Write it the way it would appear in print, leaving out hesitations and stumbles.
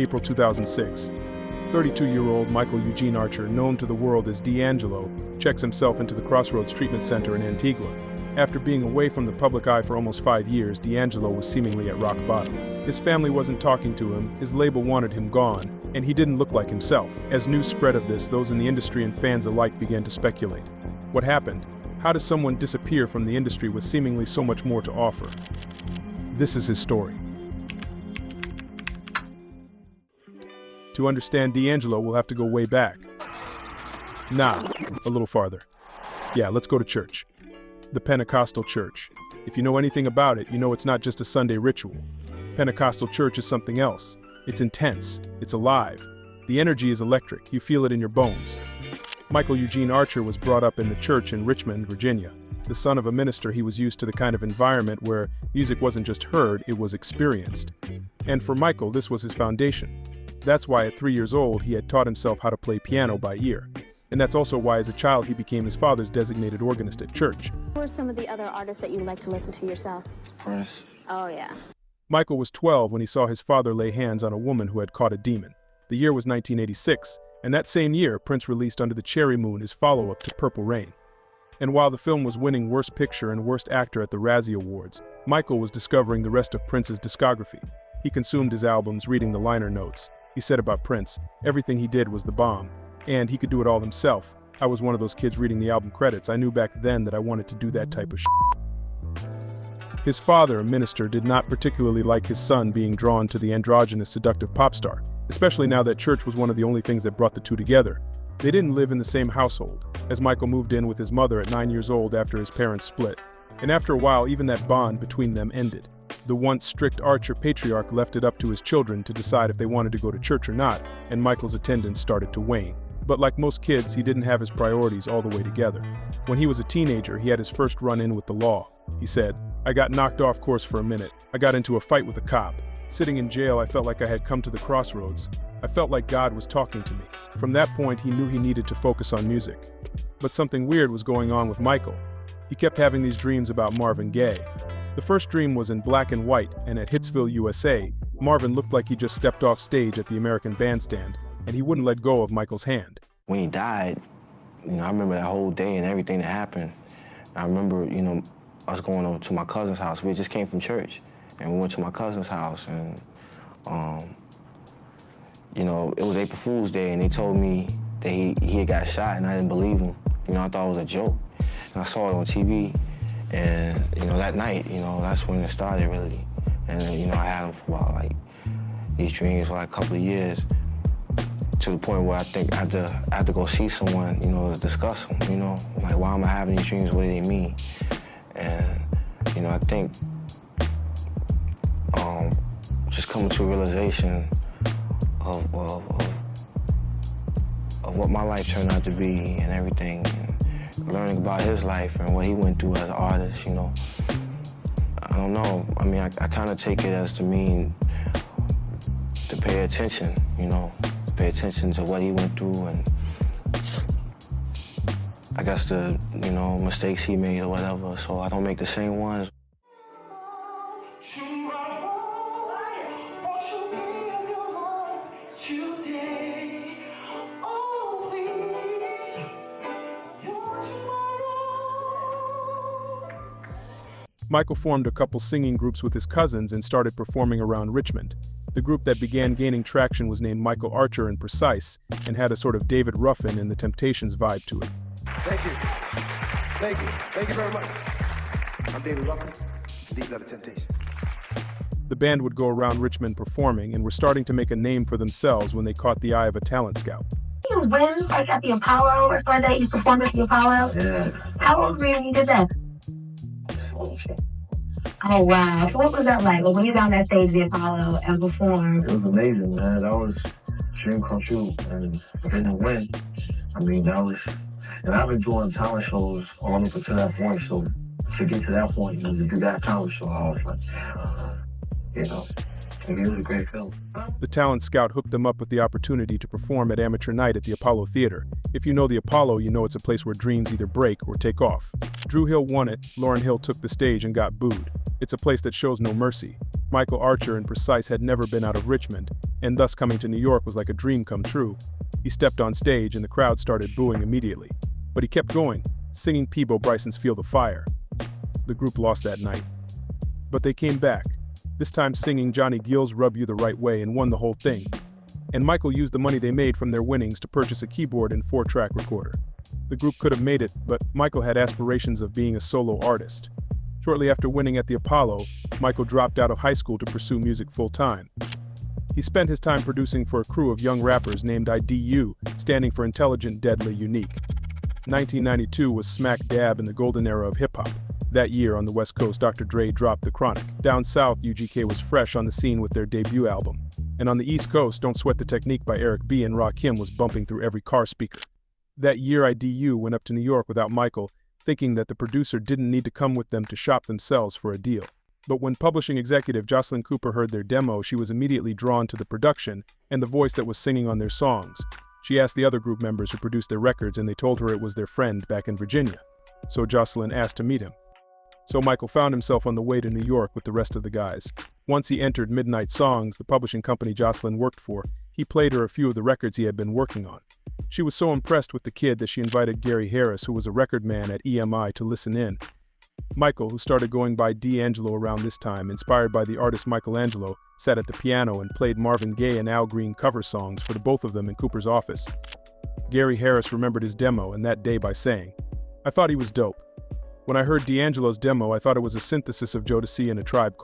April 2006. 32-year-old Michael Eugene Archer, known to the world as D'Angelo, checks himself into the Crossroads Treatment Center in Antigua. After being away from the public eye for almost 5 years, D'Angelo was seemingly at rock bottom. His family wasn't talking to him, his label wanted him gone, and he didn't look like himself. As news spread of this, those in the industry and fans alike began to speculate. What happened? How does someone disappear from the industry with seemingly so much more to offer? This is his story. To understand D'Angelo, we'll have to go way back. Nah, a little farther. Yeah, let's go to church. The Pentecostal church. If you know anything about it, you know it's not just a Sunday ritual. Pentecostal church is something else. It's intense. It's alive. The energy is electric. You feel it in your bones. Michael Eugene Archer was brought up in the church in Richmond, Virginia. The son of a minister, he was used to the kind of environment where music wasn't just heard, it was experienced. And for Michael, this was his foundation. That's why at 3 years old, he had taught himself how to play piano by ear. And that's also why as a child, he became his father's designated organist at church. Who are some of the other artists that you like to listen to yourself? Prince. Oh, yeah. Michael was 12 when he saw his father lay hands on a woman who had caught a demon. The year was 1986, and that same year, Prince released Under the Cherry Moon, his follow-up to Purple Rain. And while the film was winning Worst Picture and Worst Actor at the Razzie Awards, Michael was discovering the rest of Prince's discography. He consumed his albums, reading the liner notes. He said about Prince, everything he did was the bomb, and he could do it all himself. I was one of those kids reading the album credits. I knew back then that I wanted to do that type of shit. His father, a minister, did not particularly like his son being drawn to the androgynous, seductive pop star, especially now that church was one of the only things that brought the two together. They didn't live in the same household, as Michael moved in with his mother at 9 years old after his parents split. And after a while, even that bond between them ended. The once strict Archer patriarch left it up to his children to decide if they wanted to go to church or not, and Michael's attendance started to wane. But like most kids, he didn't have his priorities all the way together. When he was a teenager, he had his first run-in with the law. He said, "I got knocked off course for a minute. I got into a fight with a cop. Sitting in jail, I felt like I had come to the crossroads. I felt like God was talking to me." From that point, he knew he needed to focus on music. But something weird was going on with Michael. He kept having these dreams about Marvin Gaye. The first dream was in black and white, and at Hitsville, USA, Marvin looked like he just stepped off stage at the American Bandstand, and he wouldn't let go of Michael's hand. When he died, I remember that whole day and everything that happened. I remember, us going over to my cousin's house. We just came from church, and we went to my cousin's house, and, it was April Fool's Day, and they told me that he had got shot, and I didn't believe him. I thought it was a joke. And I saw it on TV, and, that night, that's when it started, really. And, I had him for about, these dreams for, a couple of years, to the point where I think I had to go see someone, to discuss them, why am I having these dreams? What do they mean? And, I think just coming to a realization of what my life turned out to be and everything, and learning about his life and what he went through as an artist, I don't know. I mean, I kind of take it as to mean to pay attention, pay attention to what he went through, and I guess the, mistakes he made or whatever, so I don't make the same ones. Michael formed a couple singing groups with his cousins and started performing around Richmond. The group that began gaining traction was named Michael Archer and Precise, and had a sort of David Ruffin and the Temptations vibe to it. Thank you. Thank you. Thank you very much. I'm David Ruffin. These are the Temptations. The band would go around Richmond performing and were starting to make a name for themselves when they caught the eye of a talent scout. You win, at the Apollo, or one day you performed at the Apollo? Yeah. How old were you when you did that? Oh, wow. So what was that like? Well, when you got on that stage at the Apollo and performed? It was amazing, man. That was dream come true. And didn't win. I mean, that was... And I've been doing talent shows all up to that point, so to get to that point, to do that talent show, I was like, I mean, it was a great film. The talent scout hooked them up with the opportunity to perform at Amateur Night at the Apollo Theater. If you know the Apollo, you know it's a place where dreams either break or take off. Drew Hill won it, Lauryn Hill took the stage and got booed. It's a place that shows no mercy. Michael Archer and Precise had never been out of Richmond, and thus coming to New York was like a dream come true. He stepped on stage and the crowd started booing immediately. But he kept going, singing Peabo Bryson's Feel the Fire. The group lost that night. But they came back, this time singing Johnny Gill's Rub You the Right Way, and won the whole thing. And Michael used the money they made from their winnings to purchase a keyboard and 4-track recorder. The group could have made it, but Michael had aspirations of being a solo artist. Shortly after winning at the Apollo, Michael dropped out of high school to pursue music full-time. He spent his time producing for a crew of young rappers named IDU, standing for Intelligent, Deadly, Unique. 1992 was smack dab in the golden era of hip-hop. That year on the West Coast, Dr. Dre dropped The Chronic. Down south, UGK was fresh on the scene with their debut album. And on the East Coast, Don't Sweat the Technique by Eric B. and Rakim was bumping through every car speaker. That year, IDU went up to New York without Michael, thinking that the producer didn't need to come with them to shop themselves for a deal. But when publishing executive Jocelyn Cooper heard their demo, she was immediately drawn to the production and the voice that was singing on their songs. She asked the other group members who produced their records, and they told her it was their friend back in Virginia. So Jocelyn asked to meet him. So Michael found himself on the way to New York with the rest of the guys. Once he entered Midnight Songs, the publishing company Jocelyn worked for, he played her a few of the records he had been working on. She was so impressed with the kid that she invited Gary Harris, who was a record man at EMI, to listen in. Michael, who started going by D'Angelo around this time, inspired by the artist Michelangelo, sat at the piano and played Marvin Gaye and Al Green cover songs for the both of them in Cooper's office. Gary Harris remembered his demo and that day by saying, "I thought he was dope. When I heard D'Angelo's demo, I thought it was a synthesis of Jodeci and A Tribe Called